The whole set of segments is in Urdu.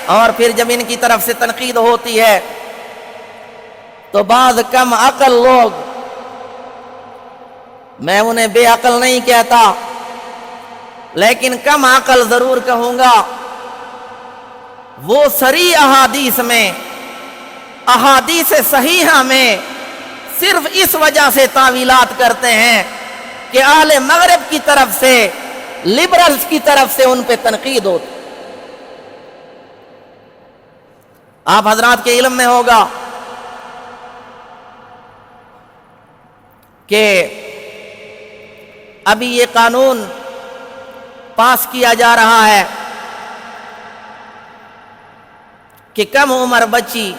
اور پھر جب ان کی طرف سے تنقید ہوتی ہے تو بعض کم عقل لوگ، میں انہیں بے عقل نہیں کہتا لیکن کم عقل ضرور کہوں گا، وہ صریح احادیث میں، احادیث صحیحہ میں صرف اس وجہ سے تعویلات کرتے ہیں کہ اہل مغرب کی طرف سے، لبرلز کی طرف سے ان پہ تنقید ہوتی۔ آپ حضرات کے علم میں ہوگا کہ ابھی یہ قانون پاس کیا جا رہا ہے کہ کم عمر بچی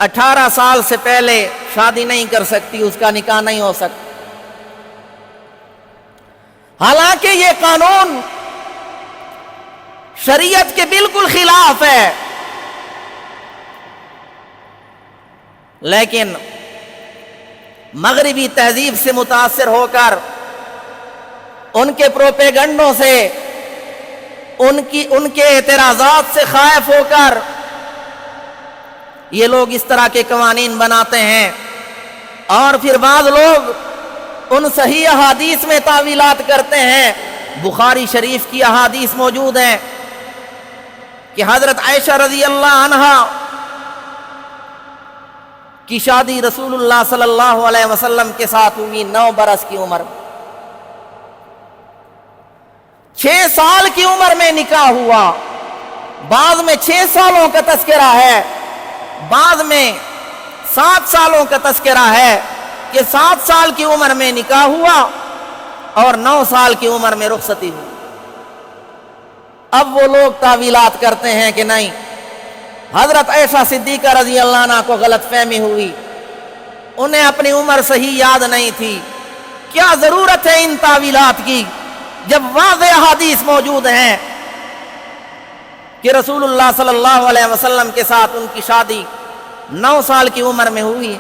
18 سال سے پہلے شادی نہیں کر سکتی، اس کا نکاح نہیں ہو سکتا۔ حالانکہ یہ قانون شریعت کے بالکل خلاف ہے، لیکن مغربی تہذیب سے متاثر ہو کر، ان کے پروپیگنڈوں سے، ان کے اعتراضات سے خائف ہو کر یہ لوگ اس طرح کے قوانین بناتے ہیں، اور پھر بعض لوگ ان صحیح احادیث میں تعویلات کرتے ہیں۔ بخاری شریف کی احادیث موجود ہیں کہ حضرت عائشہ رضی اللہ عنہا کی شادی رسول اللہ صلی اللہ علیہ وسلم کے ساتھ ہوئی 9 برس کی عمر میں، 6 سال کی عمر میں نکاح ہوا۔ بعض میں 6 سالوں کا تذکرہ ہے، بعض میں 7 سالوں کا تذکرہ ہے کہ 7 سال کی عمر میں نکاح ہوا اور 9 سال کی عمر میں رخصتی ہوئی۔ اب وہ لوگ تعویلات کرتے ہیں کہ نہیں، حضرت عائشہ صدیقہ رضی اللہ عنہ کو غلط فہمی ہوئی، انہیں اپنی عمر صحیح یاد نہیں تھی۔ کیا ضرورت ہے ان تعویلات کی جب واضح حدیث موجود ہیں کہ رسول اللہ صلی اللہ علیہ وسلم کے ساتھ ان کی شادی 9 سال کی عمر میں ہوئی،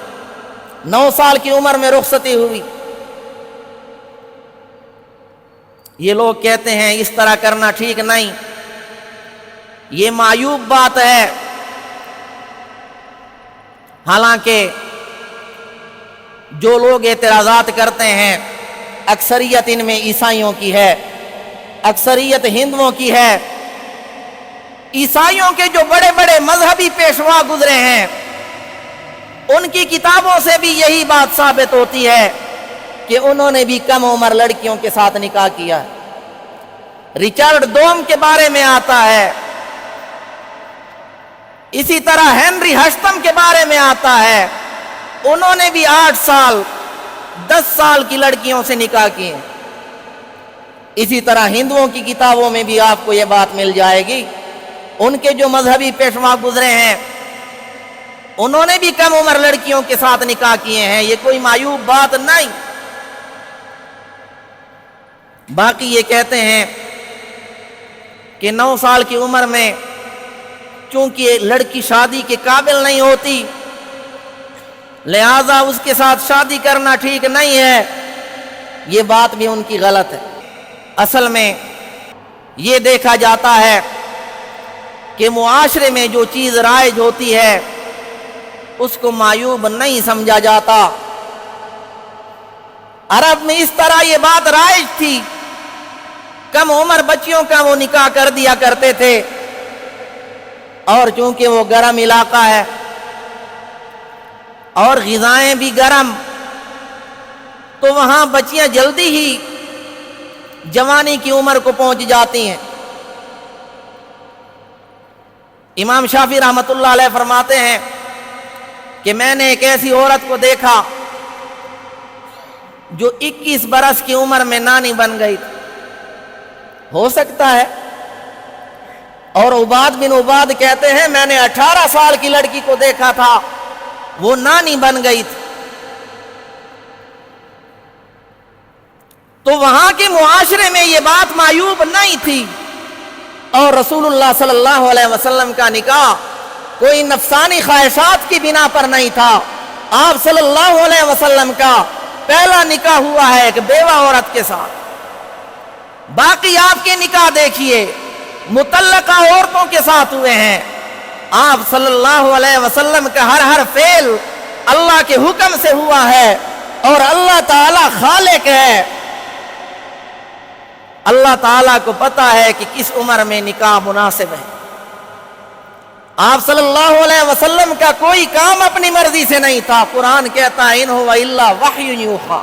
9 سال کی عمر میں رخصتی ہوئی۔ یہ لوگ کہتے ہیں اس طرح کرنا ٹھیک نہیں، یہ معیوب بات ہے۔ حالانکہ جو لوگ اعتراضات کرتے ہیں اکثریت ان میں عیسائیوں کی ہے، اکثریت ہندوؤں کی ہے۔ عیسائیوں کے جو بڑے بڑے مذہبی پیشوا گزرے ہیں، ان کی کتابوں سے بھی یہی بات ثابت ہوتی ہے کہ انہوں نے بھی کم عمر لڑکیوں کے ساتھ نکاح کیا ہے۔ ریچارڈ دوم کے بارے میں آتا ہے، اسی طرح ہنری ہشتم کے بارے میں آتا ہے، انہوں نے بھی 8 سال 10 سال کی لڑکیوں سے نکاح کیے۔ اسی طرح ہندوؤں کی کتابوں میں بھی آپ کو یہ بات مل جائے گی، ان کے جو مذہبی پیشوا گزرے ہیں انہوں نے بھی کم عمر لڑکیوں کے ساتھ نکاح کیے ہیں۔ یہ کوئی معیوب بات نہیں۔ باقی یہ کہتے ہیں کہ 9 سال کی عمر میں چونکہ لڑکی شادی کے قابل نہیں ہوتی، لہذا اس کے ساتھ شادی کرنا ٹھیک نہیں ہے۔ یہ بات بھی ان کی غلط ہے۔ اصل میں یہ دیکھا جاتا ہے کہ معاشرے میں جو چیز رائج ہوتی ہے اس کو معیوب نہیں سمجھا جاتا۔ عرب میں اس طرح یہ بات رائج تھی، کم عمر بچیوں کا وہ نکاح کر دیا کرتے تھے، اور چونکہ وہ گرم علاقہ ہے اور غذائیں بھی گرم، تو وہاں بچیاں جلدی ہی جوانی کی عمر کو پہنچ جاتی ہیں۔ امام شافعی رحمۃ اللہ علیہ فرماتے ہیں کہ میں نے ایک ایسی عورت کو دیکھا جو 21 برس کی عمر میں نانی بن گئی تھی۔ ہو سکتا ہے۔ اور عباد بن عباد کہتے ہیں میں نے 18 سال کی لڑکی کو دیکھا تھا، وہ نانی بن گئی تھی۔ تو وہاں کے معاشرے میں یہ بات معیوب نہیں تھی، اور رسول اللہ صلی اللہ علیہ وسلم کا نکاح کوئی نفسانی خواہشات کی بنا پر نہیں تھا۔ آپ صلی اللہ علیہ وسلم کا پہلا نکاح ہوا ہے ایک بیوہ عورت کے ساتھ۔ باقی آپ کے نکاح دیکھیے، مطلقہ عورتوں کے ساتھ ہوئے ہیں۔ آپ صلی اللہ علیہ وسلم کا ہر فعل اللہ کے حکم سے ہوا ہے، اور اللہ تعالی خالق ہے، اللہ تعالیٰ کو پتا ہے کہ کس عمر میں نکاح مناسب ہے۔ آپ صلی اللہ علیہ وسلم کا کوئی کام اپنی مرضی سے نہیں تھا۔ قرآن کہتا ہے ان هو الا وحی یوحی،